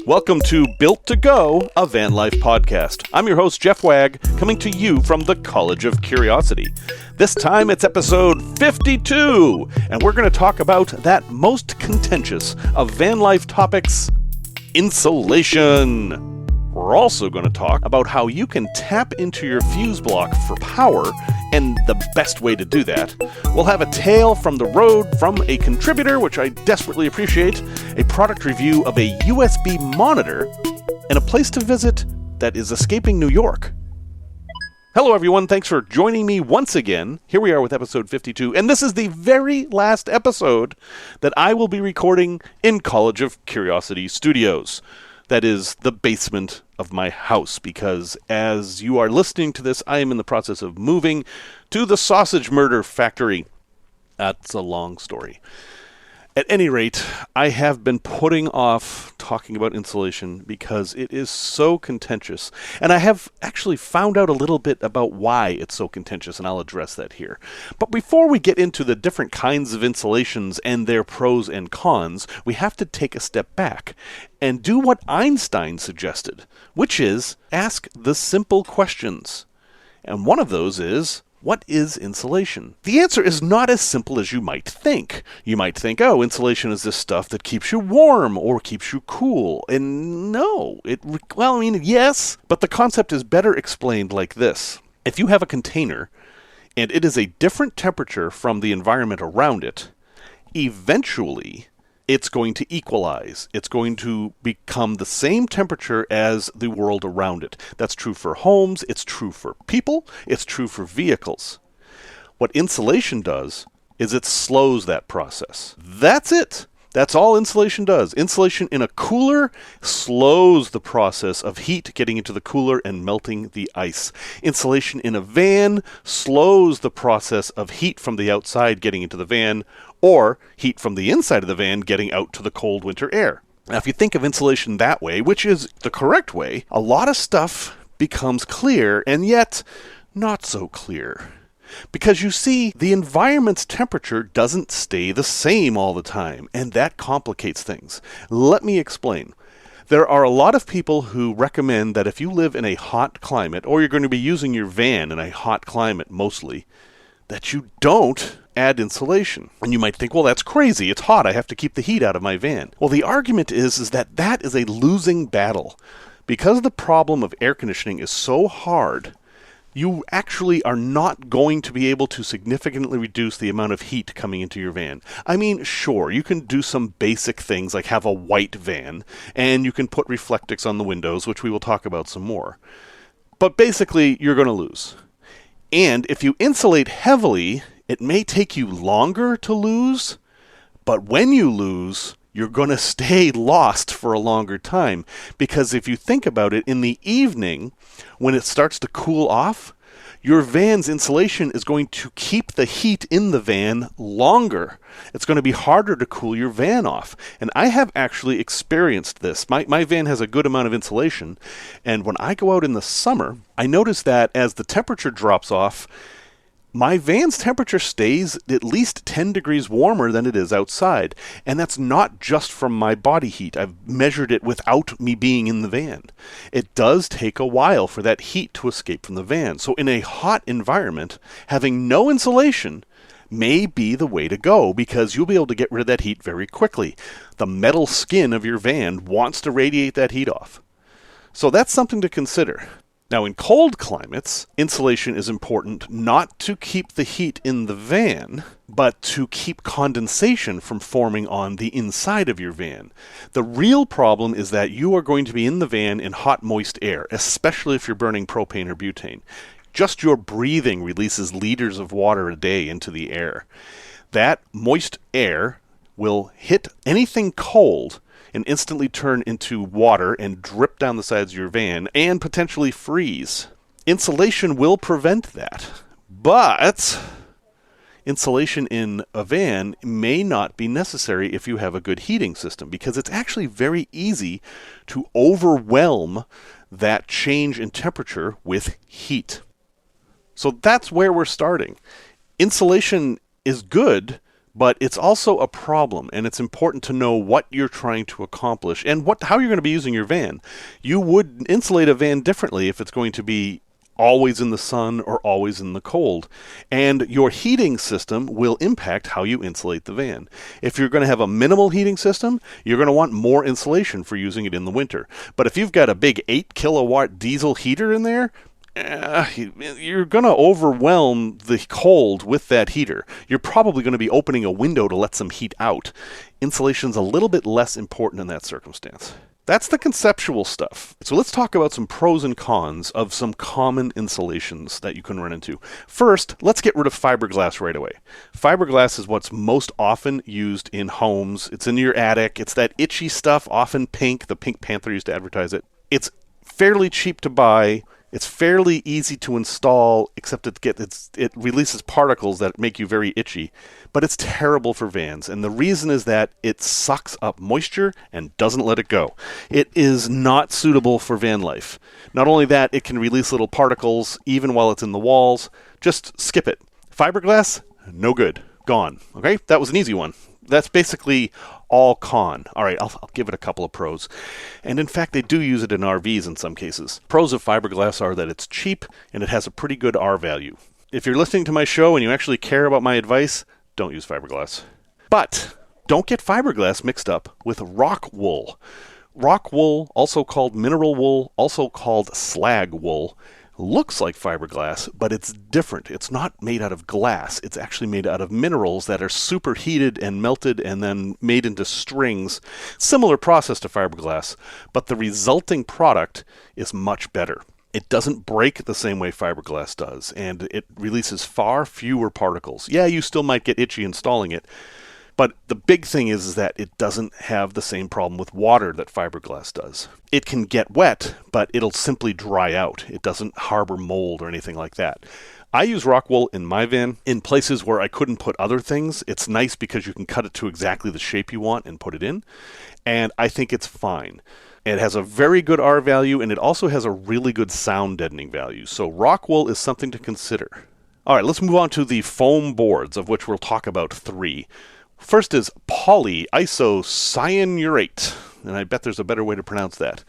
Welcome to Built to Go, a van life podcast. I'm your host, Jeff Wagg, coming to you from the College of Curiosity. This time it's episode 52, and we're going to talk about that most contentious of van life topics, insulation. We're also going to talk about how you can tap into your fuse block for power and the best way to do that. We'll have a tale from the road from a contributor, which I desperately appreciate, a product review of a USB monitor, and a place to visit that is escaping New York. Hello everyone, thanks for joining me once again. Here we are with episode 52, and this is the very last episode that I will be recording in College of Curiosity Studios. That is the basement of my house, because as you are listening to this, I am in the process of moving to the sausage murder factory. That's a long story. At any rate, I have been putting off talking about insulation because it is so contentious. And I have actually found out a little bit about why it's so contentious, and I'll address that here. But before we get into the different kinds of insulations and their pros and cons, we have to take a step back and do what Einstein suggested, which is ask the simple questions. And one of those is, what is insulation? The answer is not as simple as you might think. You might think, oh, insulation is this stuff that keeps you warm or keeps you cool. And no, yes, but the concept is better explained like this. If you have a container and it is a different temperature from the environment around it, eventually it's going to equalize. It's going to become the same temperature as the world around it. That's true for homes, it's true for people, it's true for vehicles. What insulation does is it slows that process. That's it. That's all insulation does. Insulation in a cooler slows the process of heat getting into the cooler and melting the ice. Insulation in a van slows the process of heat from the outside getting into the van, or heat from the inside of the van getting out to the cold winter air. Now, if you think of insulation that way, which is the correct way, a lot of stuff becomes clear, and yet not so clear. Because you see, the environment's temperature doesn't stay the same all the time, and that complicates things. Let me explain. There are a lot of people who recommend that if you live in a hot climate, or you're going to be using your van in a hot climate mostly, that you don't add insulation. And you might think, well, that's crazy. It's hot. I have to keep the heat out of my van. Well, the argument is that that is a losing battle. Because the problem of air conditioning is so hard, you actually are not going to be able to significantly reduce the amount of heat coming into your van. I mean, sure, you can do some basic things like have a white van, and you can put reflectix on the windows, which we will talk about some more. But basically, you're going to lose. And if you insulate heavily, it may take you longer to lose, but when you lose, you're going to stay lost for a longer time. Because if you think about it, in the evening, when it starts to cool off, your van's insulation is going to keep the heat in the van longer. It's going to be harder to cool your van off. And I have actually experienced this. My van has a good amount of insulation, and when I go out in the summer, I notice that as the temperature drops off, my van's temperature stays at least 10 degrees warmer than it is outside. And that's not just from my body heat. I've measured it without me being in the van. It does take a while for that heat to escape from the van. So in a hot environment, having no insulation may be the way to go, because you'll be able to get rid of that heat very quickly. The metal skin of your van wants to radiate that heat off. So that's something to consider. Now, in cold climates, insulation is important not to keep the heat in the van, but to keep condensation from forming on the inside of your van. The real problem is that you are going to be in the van in hot, moist air, especially if you're burning propane or butane. Just your breathing releases liters of water a day into the air. That moist air will hit anything cold and instantly turn into water and drip down the sides of your van and potentially freeze. Insulation will prevent that, but insulation in a van may not be necessary if you have a good heating system, because it's actually very easy to overwhelm that change in temperature with heat. So that's where we're starting. Insulation is good, but it's also a problem, and it's important to know what you're trying to accomplish and how you're going to be using your van. You would insulate a van differently if it's going to be always in the sun or always in the cold. And your heating system will impact how you insulate the van. If you're going to have a minimal heating system, you're going to want more insulation for using it in the winter. But if you've got a big 8 kilowatt diesel heater in there, you're going to overwhelm the cold with that heater. You're probably going to be opening a window to let some heat out. Insulation's a little bit less important in that circumstance. That's the conceptual stuff. So let's talk about some pros and cons of some common insulations that you can run into. First, let's get rid of fiberglass right away. Fiberglass is what's most often used in homes. It's in your attic. It's that itchy stuff, often pink. The Pink Panther used to advertise it. It's fairly cheap to buy. It's fairly easy to install, except it releases particles that make you very itchy. But it's terrible for vans, and the reason is that it sucks up moisture and doesn't let it go. It is not suitable for van life. Not only that, it can release little particles even while it's in the walls. Just skip it. Fiberglass, no good. Gone. Okay? That was an easy one. That's basically all con. All right, I'll give it a couple of pros. And in fact, they do use it in RVs in some cases. Pros of fiberglass are that it's cheap and it has a pretty good R value. If you're listening to my show and you actually care about my advice, don't use fiberglass. But don't get fiberglass mixed up with rock wool. Rock wool, also called mineral wool, also called slag wool, looks like fiberglass, but it's different. It's not made out of glass. It's actually made out of minerals that are superheated and melted and then made into strings. Similar process to fiberglass, but the resulting product is much better. It doesn't break the same way fiberglass does, and it releases far fewer particles. Yeah, you still might get itchy installing it, but the big thing is that it doesn't have the same problem with water that fiberglass does. It can get wet, but it'll simply dry out. It doesn't harbor mold or anything like that. I use rock wool in my van in places where I couldn't put other things. It's nice because you can cut it to exactly the shape you want and put it in, and I think it's fine. It has a very good R value, and it also has a really good sound deadening value. So rock wool is something to consider. All right, let's move on to the foam boards, of which we'll talk about 3. First is polyisocyanurate, and I bet there's a better way to pronounce that.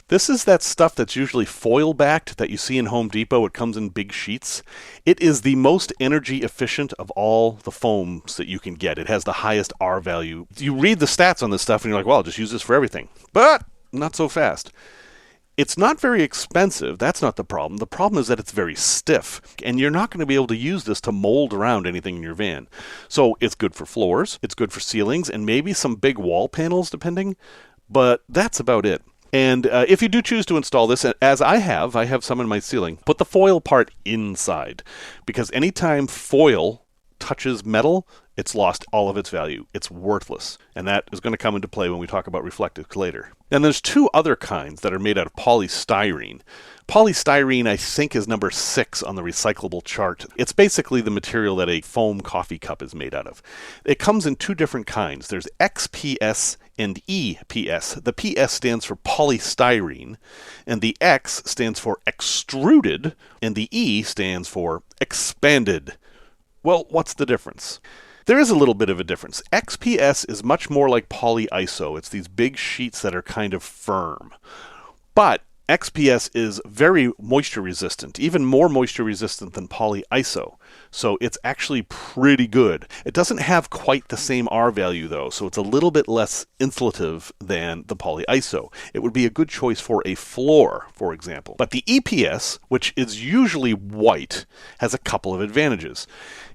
This is that stuff that's usually foil-backed that you see in Home Depot. It comes in big sheets. It is the most energy efficient of all the foams that you can get. It has the highest R value. You read the stats on this stuff and you're like, well, I'll just use this for everything. But not so fast. It's not very expensive. That's not the problem. The problem is that it's very stiff, and you're not going to be able to use this to mold around anything in your van. So it's good for floors, it's good for ceilings, and maybe some big wall panels, depending, but that's about it. And if you do choose to install this, as I have some in my ceiling, put the foil part inside, because anytime foil touches metal, it's lost all of its value. It's worthless. And that is going to come into play when we talk about reflectives later. And there's 2 other kinds that are made out of polystyrene. Polystyrene, I think, is number 6 on the recyclable chart. It's basically the material that a foam coffee cup is made out of. It comes in 2 different kinds. There's XPS and EPS. The PS stands for polystyrene, and the X stands for extruded, and the E stands for expanded. Well, what's the difference? There is a little bit of a difference. XPS is much more like polyiso. It's these big sheets that are kind of firm. But XPS is very moisture resistant, even more moisture resistant than polyiso. So it's actually pretty good. It doesn't have quite the same R value though, so it's a little bit less insulative than the polyiso. It would be a good choice for a floor, for example. But the EPS, which is usually white, has a couple of advantages.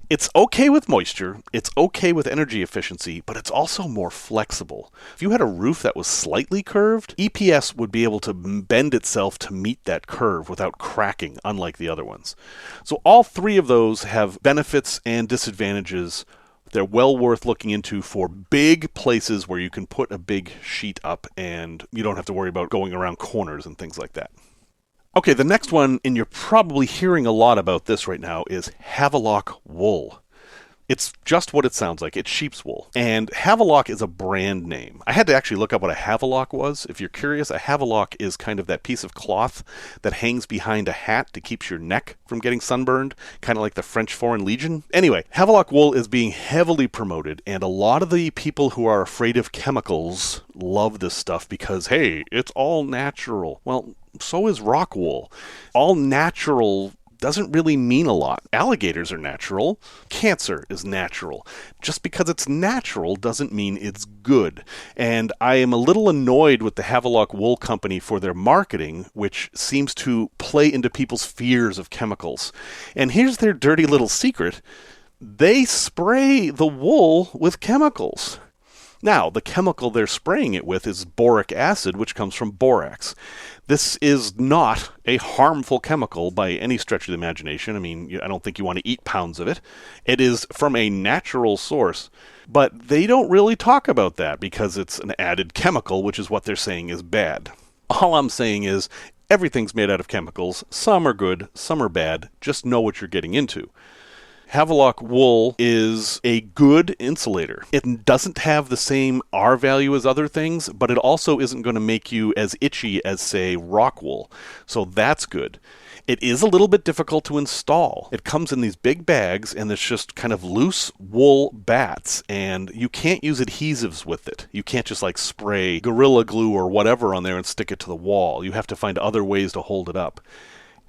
It's okay with moisture, it's okay with energy efficiency, but it's also more flexible. If you had a roof that was slightly curved, EPS would be able to bend itself to meet that curve without cracking, unlike the other ones. So all 3 of those have benefits and disadvantages. They're well worth looking into for big places where you can put a big sheet up and you don't have to worry about going around corners and things like that. Okay, the next one, and you're probably hearing a lot about this right now, is Havelock wool. It's just what it sounds like. It's sheep's wool. And Havelock is a brand name. I had to actually look up what a Havelock was. If you're curious, a Havelock is kind of that piece of cloth that hangs behind a hat to keep your neck from getting sunburned, kind of like the French Foreign Legion. Anyway, Havelock wool is being heavily promoted, and a lot of the people who are afraid of chemicals love this stuff because, hey, it's all natural. Well, so is rock wool. All natural doesn't really mean a lot. Alligators are natural. Cancer is natural. Just because it's natural doesn't mean it's good. And I am a little annoyed with the Havelock Wool Company for their marketing, which seems to play into people's fears of chemicals. And here's their dirty little secret. They spray the wool with chemicals. Now, the chemical they're spraying it with is boric acid, which comes from borax. This is not a harmful chemical by any stretch of the imagination. I mean, I don't think you want to eat pounds of it. It is from a natural source, but they don't really talk about that because it's an added chemical, which is what they're saying is bad. All I'm saying is everything's made out of chemicals. Some are good, some are bad. Just know what you're getting into. Havelock wool is a good insulator. It doesn't have the same R value as other things, but it also isn't going to make you as itchy as, say, rock wool. So that's good. It is a little bit difficult to install. It comes in these big bags, and it's just kind of loose wool bats, and you can't use adhesives with it. You can't just like spray Gorilla Glue or whatever on there and stick it to the wall. You have to find other ways to hold it up.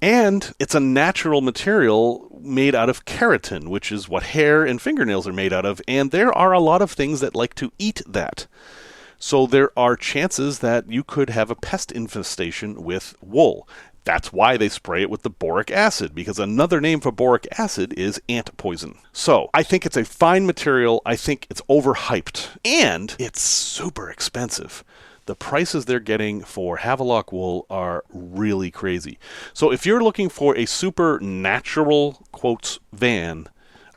And it's a natural material made out of keratin, which is what hair and fingernails are made out of, and there are a lot of things that like to eat that. So there are chances that you could have a pest infestation with wool. That's why they spray it with the boric acid, because another name for boric acid is ant poison. So I think it's a fine material. I think it's overhyped, and it's super expensive. The prices they're getting for Havelock wool are really crazy. So if you're looking for a super natural, quotes, van,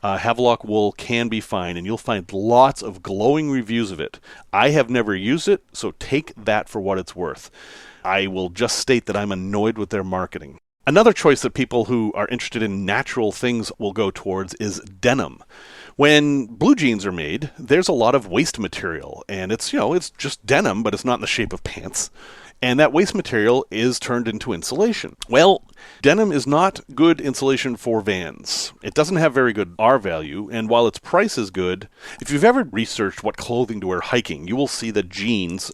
Havelock wool can be fine, and you'll find lots of glowing reviews of it. I have never used it, so take that for what it's worth. I will just state that I'm annoyed with their marketing. Another choice that people who are interested in natural things will go towards is denim. When blue jeans are made, there's a lot of waste material, and it's just denim, but it's not in the shape of pants. And that waste material is turned into insulation. Well, denim is not good insulation for vans. It doesn't have very good R value, and while its price is good, if you've ever researched what clothing to wear hiking, you will see that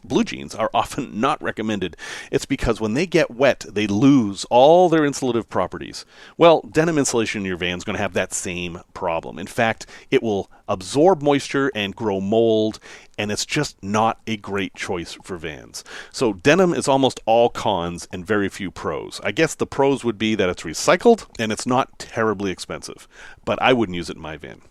blue jeans, are often not recommended. It's because when they get wet, they lose all their insulative properties. Well, denim insulation in your van is going to have that same problem. In fact, it will absorb moisture and grow mold, and it's just not a great choice for vans. So denim is almost all cons and very few pros. I guess the pros would be that it's recycled and it's not terribly expensive, but I wouldn't use it in my van.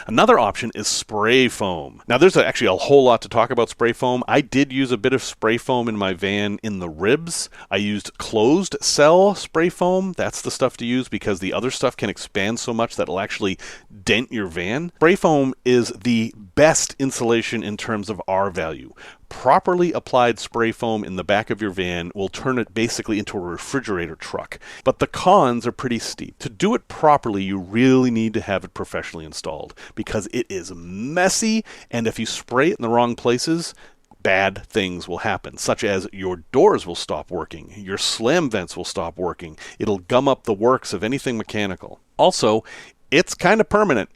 Another option is spray foam. Now, there's actually a whole lot to talk about spray foam. I did use a bit of spray foam in my van in the ribs. I used closed cell spray foam. That's the stuff to use because the other stuff can expand so much that it'll actually dent your van. Spray foam is the best insulation in terms of R value. Properly applied spray foam in the back of your van will turn it basically into a refrigerator truck. But the cons are pretty steep. To do it properly, you really need to have it professionally installed because it is messy, and if you spray it in the wrong places, bad things will happen, such as your doors will stop working, your slam vents will stop working, it'll gum up the works of anything mechanical. Also, it's kind of permanent.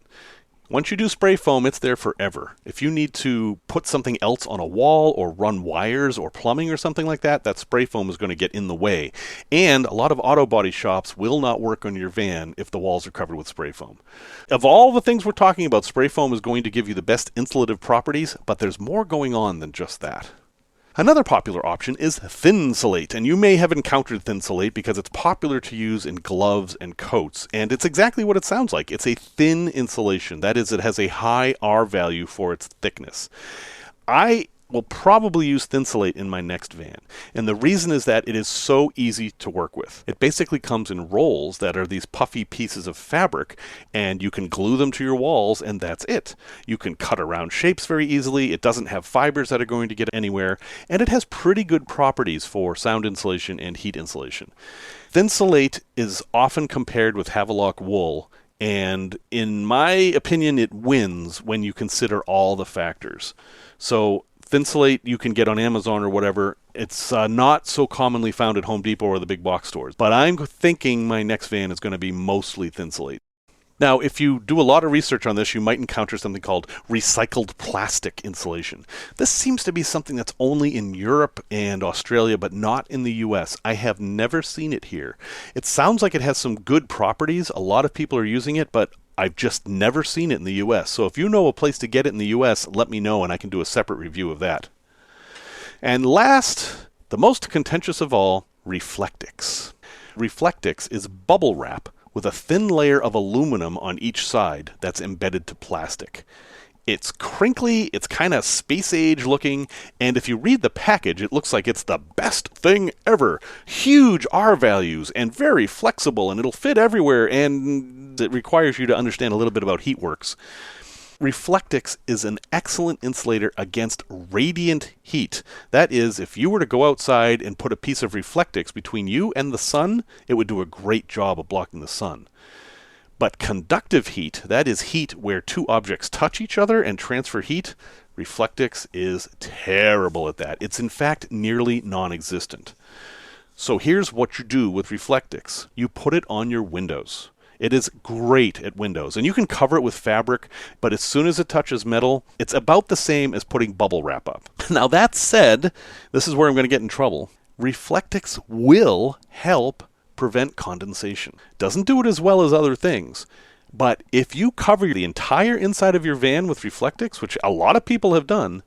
Once you do spray foam, it's there forever. If you need to put something else on a wall or run wires or plumbing or something like that, that spray foam is going to get in the way. And a lot of auto body shops will not work on your van if the walls are covered with spray foam. Of all the things we're talking about, spray foam is going to give you the best insulative properties, but there's more going on than just that. Another popular option is Thinsulate, and you may have encountered Thinsulate because it's popular to use in gloves and coats, and it's exactly what it sounds like. It's a thin insulation. That is, it has a high R value for its thickness. I will probably use Thinsulate in my next van, and the reason is that it is so easy to work with. It basically comes in rolls that are these puffy pieces of fabric, and you can glue them to your walls, and that's it. You can cut around shapes very easily. It doesn't have fibers that are going to get anywhere, and it has pretty good properties for sound insulation and heat insulation. Thinsulate is often compared with Havelock wool And in my opinion, it wins when you consider all the factors. So Thinsulate you can get on Amazon or whatever. It's not so commonly found at Home Depot or the big box stores. But I'm thinking my next van is going to be mostly Thinsulate. Now, if you do a lot of research on this, you might encounter something called recycled plastic insulation. This seems to be something that's only in Europe and Australia, but not in the US. I have never seen it here. It sounds like it has some good properties. A lot of people are using it, but I've just never seen it in the US. So if you know a place to get it in the US, let me know and I can do a separate review of that. And last, the most contentious of all, Reflectix. Reflectix is bubble wrap with a thin layer of aluminum on each side that's embedded to plastic. It's crinkly, it's kind of space age looking, and if you read the package, it looks like it's the best thing ever. Huge R values and very flexible, and it'll fit everywhere, and it requires you to understand a little bit about heat works. Reflectix is an excellent insulator against radiant heat. That is, if you were to go outside and put a piece of Reflectix between you and the sun, it would do a great job of blocking the sun. But conductive heat, that is heat where two objects touch each other and transfer heat, Reflectix is terrible at that. It's in fact nearly non-existent. So here's what you do with Reflectix. You put it on your windows. It is great at windows, and you can cover it with fabric, but as soon as it touches metal, it's about the same as putting bubble wrap up. Now that said, this is where I'm going to get in trouble. Reflectix will help prevent condensation. Doesn't do it as well as other things, but if you cover the entire inside of your van with Reflectix, which a lot of people have done,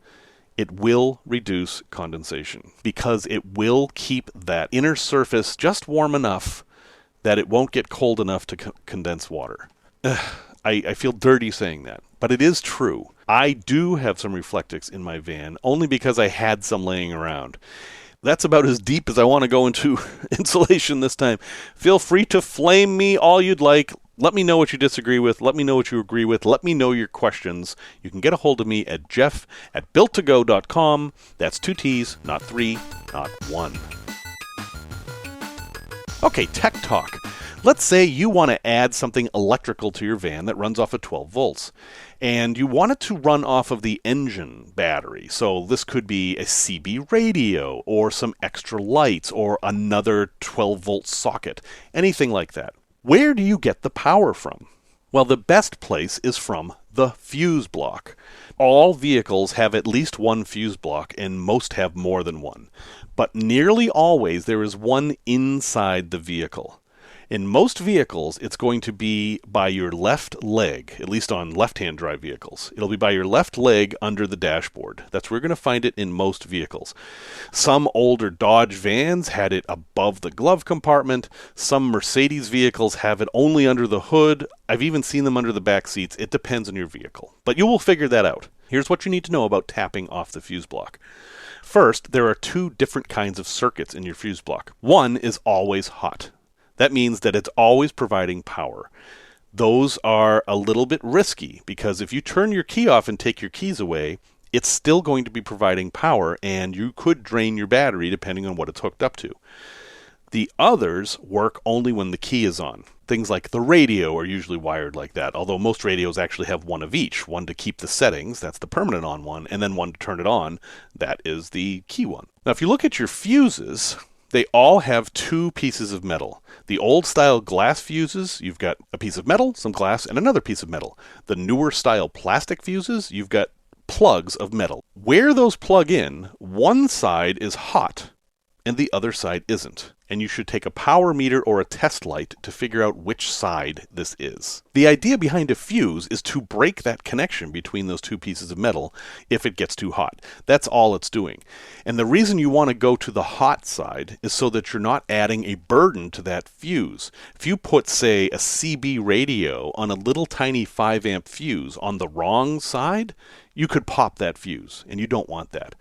it will reduce condensation because it will keep that inner surface just warm enough that it won't get cold enough to condense water. I feel dirty saying that, but it is true. I do have some Reflectix in my van, only because I had some laying around. That's about as deep as I want to go into insulation this time. Feel free to flame me all you'd like. Let me know what you disagree with. Let me know what you agree with. Let me know your questions. You can get a hold of me at jeff@builttogo.com. That's 2 T's, not 3, not 1. Okay, tech talk. Let's say you want to add something electrical to your van that runs off of 12 volts, and you want it to run off of the engine battery. So this could be a CB radio, or some extra lights, or another 12-volt socket, anything like that. Where do you get the power from? Well, the best place is from the fuse block. All vehicles have at least one fuse block, and most have more than one. But nearly always there is one inside the vehicle. In most vehicles, it's going to be by your left leg, at least on left-hand drive vehicles. It'll be by your left leg under the dashboard. That's where you're going to find it in most vehicles. Some older Dodge vans had it above the glove compartment. Some Mercedes vehicles have it only under the hood. I've even seen them under the back seats. It depends on your vehicle. But you will figure that out. Here's what you need to know about tapping off the fuse block. First, there are 2 different kinds of circuits in your fuse block. One is always hot. That means that it's always providing power. Those are a little bit risky because if you turn your key off and take your keys away, it's still going to be providing power and you could drain your battery depending on what it's hooked up to. The others work only when the key is on. Things like the radio are usually wired like that, although most radios actually have one of each. One to keep the settings, that's the permanent on one, and then one to turn it on, that is the key one. Now if you look at your fuses, they all have 2 pieces of metal. The old style glass fuses, you've got a piece of metal, some glass, and another piece of metal. The newer style plastic fuses, you've got plugs of metal. Where those plug in, one side is hot and the other side isn't. And you should take a power meter or a test light to figure out which side this is. The idea behind a fuse is to break that connection between those 2 pieces of metal if it gets too hot. That's all it's doing. And the reason you want to go to the hot side is so that you're not adding a burden to that fuse. If you put, say, a CB radio on a little tiny 5 amp fuse on the wrong side, you could pop that fuse, and you don't want that.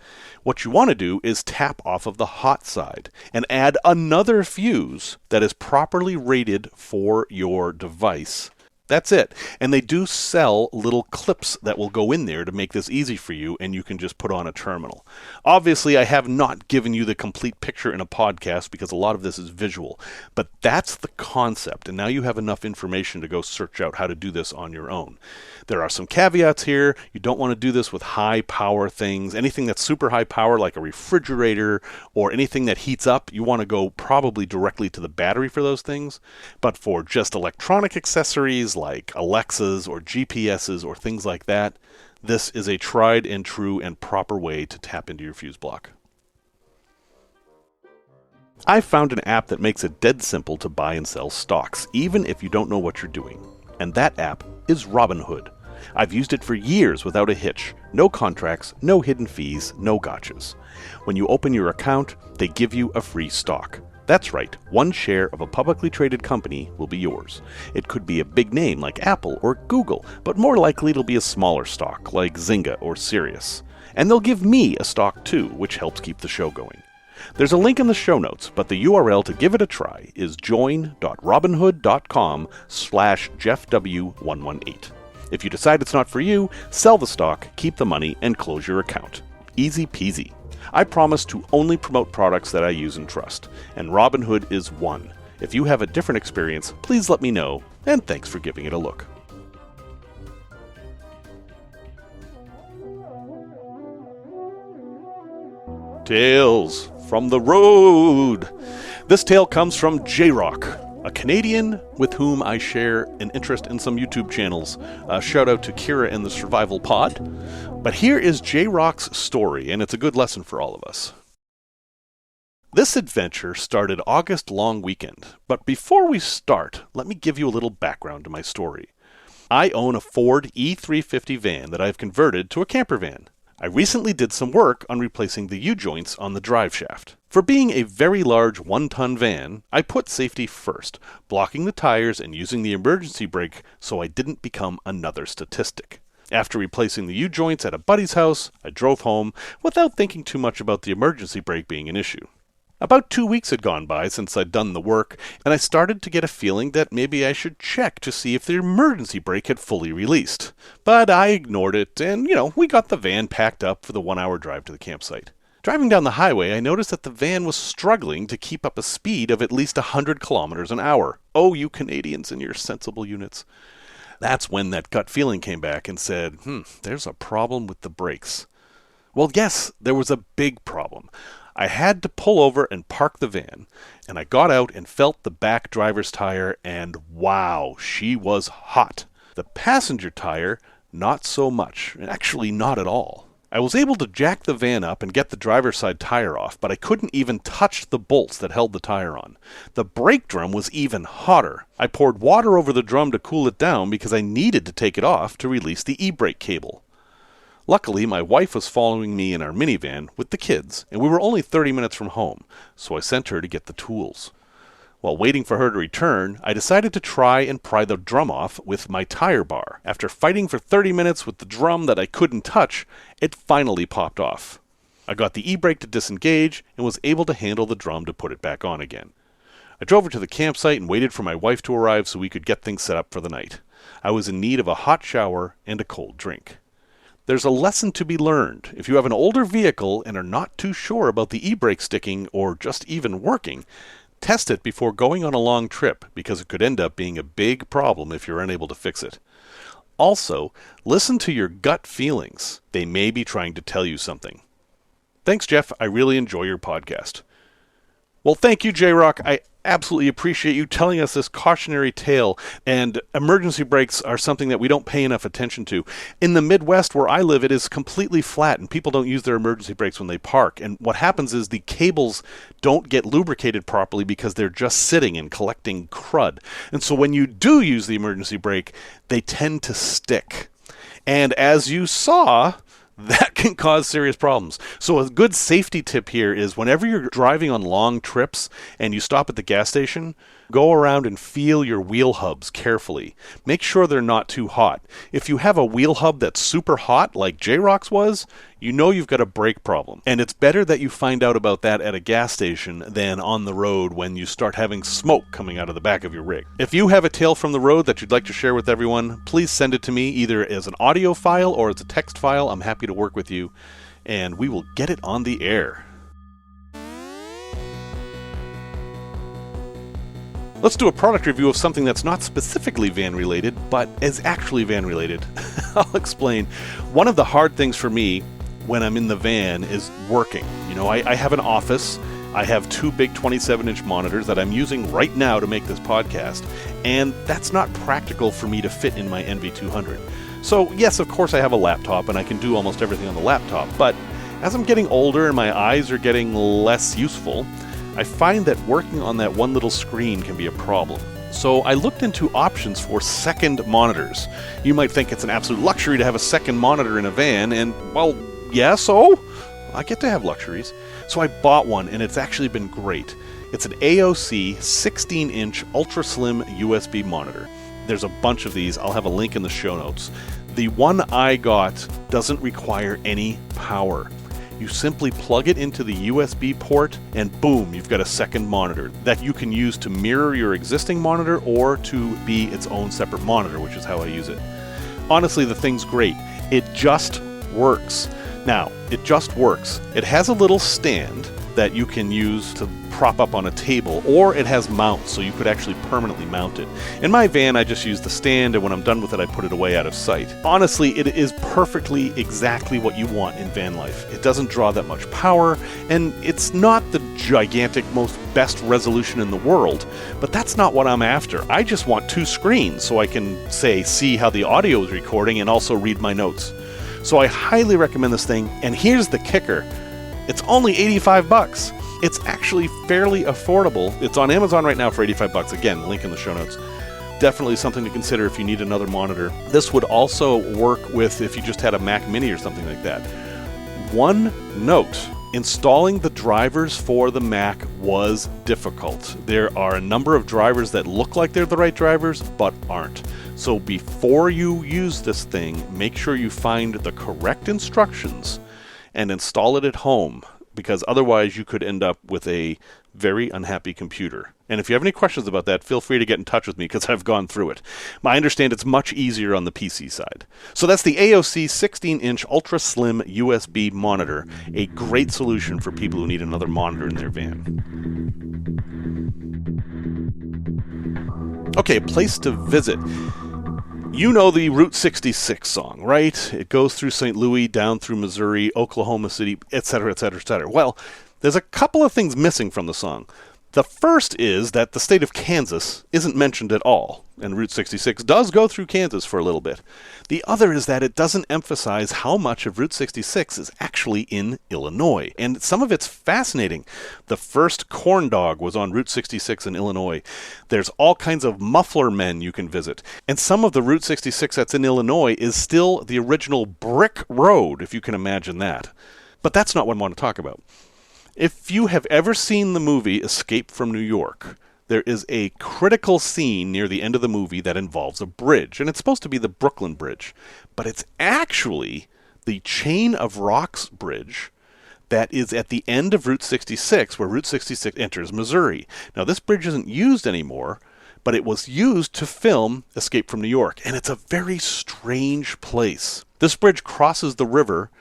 What you want to do is tap off of the hot side and add another fuse that is properly rated for your device. That's it. And they do sell little clips that will go in there to make this easy for you, and you can just put on a terminal. Obviously, I have not given you the complete picture in a podcast because a lot of this is visual, but that's the concept, and now you have enough information to go search out how to do this on your own. There are some caveats here. You don't want to do this with high power things. Anything that's super high power, like a refrigerator or anything that heats up, you want to go probably directly to the battery for those things. But for just electronic accessories like Alexas or GPSs or things like that, this is a tried and true and proper way to tap into your fuse block. I found an app that makes it dead simple to buy and sell stocks, even if you don't know what you're doing. And that app is Robinhood. I've used it for years without a hitch. No contracts, no hidden fees, no gotchas. When you open your account, they give you a free stock. That's right, one share of a publicly traded company will be yours. It could be a big name like Apple or Google, but more likely it'll be a smaller stock like Zynga or Sirius. And they'll give me a stock too, which helps keep the show going. There's a link in the show notes, but the URL to give it a try is join.robinhood.com/JeffW118. If you decide it's not for you, sell the stock, keep the money, and close your account. Easy peasy. I promise to only promote products that I use and trust, and Robinhood is one. If you have a different experience, please let me know, and thanks for giving it a look. Tales from the road. This tale comes from J-Rock, a Canadian with whom I share an interest in some YouTube channels. Shout out to Kira and the Survival Pod. But here is J-Rock's story, and it's a good lesson for all of us. This adventure started August long weekend, but before we start, let me give you a little background to my story. I own a Ford E350 van that I've converted to a camper van. I recently did some work on replacing the U-joints on the drive shaft. For being a very large 1-ton van, I put safety first, blocking the tires and using the emergency brake so I didn't become another statistic. After replacing the U-joints at a buddy's house, I drove home without thinking too much about the emergency brake being an issue. About 2 weeks had gone by since I'd done the work, and I started to get a feeling that maybe I should check to see if the emergency brake had fully released. But I ignored it, and, we got the van packed up for the 1-hour drive to the campsite. Driving down the highway, I noticed that the van was struggling to keep up a speed of at least 100 kilometers an hour. Oh, you Canadians and your sensible units. That's when that gut feeling came back and said, there's a problem with the brakes. Well, yes, there was a big problem. I had to pull over and park the van, and I got out and felt the back driver's tire, and wow, she was hot. The passenger tire, not so much, actually not at all. I was able to jack the van up and get the driver's side tire off, but I couldn't even touch the bolts that held the tire on. The brake drum was even hotter. I poured water over the drum to cool it down because I needed to take it off to release the e-brake cable. Luckily, my wife was following me in our minivan with the kids, and we were only 30 minutes from home, so I sent her to get the tools. While waiting for her to return, I decided to try and pry the drum off with my tire bar. After fighting for 30 minutes with the drum that I couldn't touch, it finally popped off. I got the e-brake to disengage and was able to handle the drum to put it back on again. I drove her to the campsite and waited for my wife to arrive so we could get things set up for the night. I was in need of a hot shower and a cold drink. There's a lesson to be learned. If you have an older vehicle and are not too sure about the e-brake sticking or just even working, test it before going on a long trip because it could end up being a big problem if you're unable to fix it. Also, listen to your gut feelings. They may be trying to tell you something. Thanks, Jeff. I really enjoy your podcast. Well, thank you, J-Rock. I absolutely appreciate you telling us this cautionary tale, and emergency brakes are something that we don't pay enough attention to. In the Midwest where I live, it is completely flat, and people don't use their emergency brakes when they park, and what happens is the cables don't get lubricated properly because they're just sitting and collecting crud. And so when you do use the emergency brake, they tend to stick. And as you saw, that can cause serious problems. So a good safety tip here is whenever you're driving on long trips and you stop at the gas station, Go around and feel your wheel hubs carefully. Make sure they're not too hot. If you have a wheel hub that's super hot, like J-Rock's was, you know you've got a brake problem. And it's better that you find out about that at a gas station than on the road when you start having smoke coming out of the back of your rig. If you have a tale from the road that you'd like to share with everyone, please send it to me either as an audio file or as a text file. I'm happy to work with you, and we will get it on the air. Let's do a product review of something that's not specifically van related, but is actually van related. I'll explain. One of the hard things for me when I'm in the van is working. You know, I have an office. I have 2 big 27-inch monitors that I'm using right now to make this podcast, and that's not practical for me to fit in my NV200. So yes, of course I have a laptop and I can do almost everything on the laptop, but as I'm getting older and my eyes are getting less useful, I find that working on that one little screen can be a problem. So I looked into options for second monitors. You might think it's an absolute luxury to have a second monitor in a van, and well, yeah, so I get to have luxuries. So I bought one, and it's actually been great. It's an AOC 16-inch ultra slim USB monitor. There's a bunch of these. I'll have a link in the show notes. The one I got doesn't require any power. You simply plug it into the USB port and boom, you've got a second monitor that you can use to mirror your existing monitor or to be its own separate monitor, which is how I use it. Honestly, the thing's great. It just works. Now, it just works. It has a little stand that you can use to prop up on a table, or it has mounts, so you could actually permanently mount it. In my van, I just use the stand, and when I'm done with it, I put it away out of sight. Honestly, it is perfectly exactly what you want in van life. It doesn't draw that much power, and it's not the gigantic, most best resolution in the world, but that's not what I'm after. I just want 2 screens so I can, say, see how the audio is recording and also read my notes. So I highly recommend this thing, and here's the kicker. It's only $85. It's actually fairly affordable. It's on Amazon right now for $85. Again, link in the show notes. Definitely something to consider if you need another monitor. This would also work with if you just had a Mac Mini or something like that. One note, installing the drivers for the Mac was difficult. There are a number of drivers that look like they're the right drivers, but aren't. So before you use this thing, make sure you find the correct instructions and install it at home, because otherwise you could end up with a very unhappy computer. And if you have any questions about that, feel free to get in touch with me, because I've gone through it. I understand it's much easier on the PC side. So that's the AOC 16-inch ultra slim USB monitor, a great solution for people who need another monitor in their van. Okay, a place to visit. You know the Route 66 song, right? It goes through St. Louis, down through Missouri, Oklahoma City, etc., etc., etc. Well, there's a couple of things missing from the song. The first is that the state of Kansas isn't mentioned at all, and Route 66 does go through Kansas for a little bit. The other is that it doesn't emphasize how much of Route 66 is actually in Illinois, and some of it's fascinating. The first corn dog was on Route 66 in Illinois. There's all kinds of muffler men you can visit, and some of the Route 66 that's in Illinois is still the original brick road, if you can imagine that. But that's not what I want to talk about. If you have ever seen the movie Escape from New York, there is a critical scene near the end of the movie that involves a bridge, and it's supposed to be the Brooklyn Bridge, but it's actually the Chain of Rocks Bridge that is at the end of Route 66, where Route 66 enters Missouri. Now, this bridge isn't used anymore, but it was used to film Escape from New York, and it's a very strange place. This bridge crosses the river,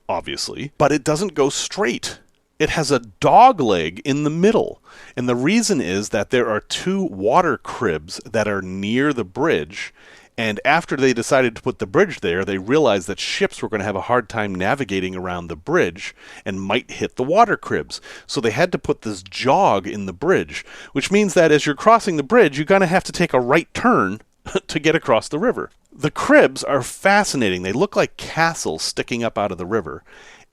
obviously, but it doesn't go straight. It has a dog leg in the middle, and the reason is that there are 2 water cribs that are near the bridge, and after they decided to put the bridge there, they realized that ships were going to have a hard time navigating around the bridge and might hit the water cribs. So they had to put this jog in the bridge, which means that as you're crossing the bridge, you're going to have to take a right turn to get across the river. The cribs are fascinating. They look like castles sticking up out of the river,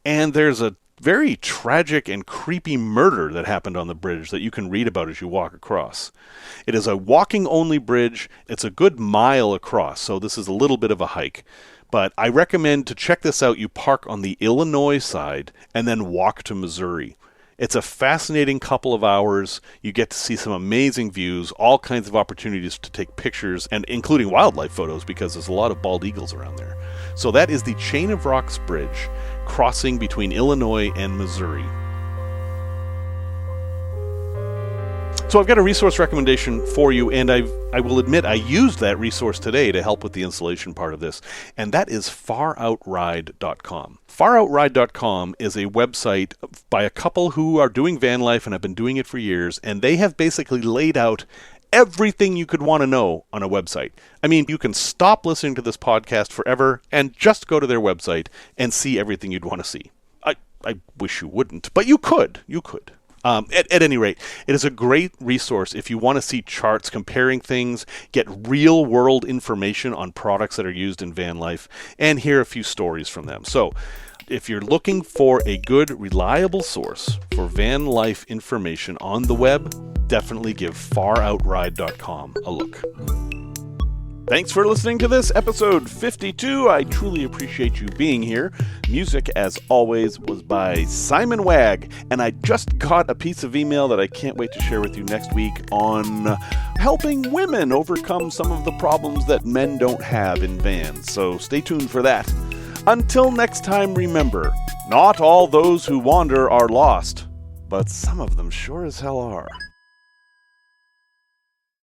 and there's a very tragic and creepy murder that happened on the bridge that you can read about as you walk across. It is a walking-only bridge. It's a good mile across, so this is a little bit of a hike. But I recommend to check this out. You park on the Illinois side and then walk to Missouri. It's a fascinating couple of hours. You get to see some amazing views, all kinds of opportunities to take pictures, and including wildlife photos because there's a lot of bald eagles around there. So that is the Chain of Rocks Bridge, crossing between Illinois and Missouri. So I've got a resource recommendation for you, and I will admit I used that resource today to help with the installation part of this, and that is faroutride.com. Faroutride.com is a website by a couple who are doing van life and have been doing it for years, and they have basically laid out everything you could want to know on a website. I mean, you can stop listening to this podcast forever and just go to their website and see everything you'd want to see. I wish you wouldn't, but you could. At any rate, it is a great resource if you want to see charts comparing things, get real-world information on products that are used in van life, and hear a few stories from them. So, if you're looking for a good, reliable source for van life information on the web, definitely give faroutride.com a look. Thanks for listening to this episode 52. I truly appreciate you being here. Music, as always, was by Simon Wagg, and I just got a piece of email that I can't wait to share with you next week on helping women overcome some of the problems that men don't have in vans. So stay tuned for that. Until next time, remember, not all those who wander are lost, but some of them sure as hell are.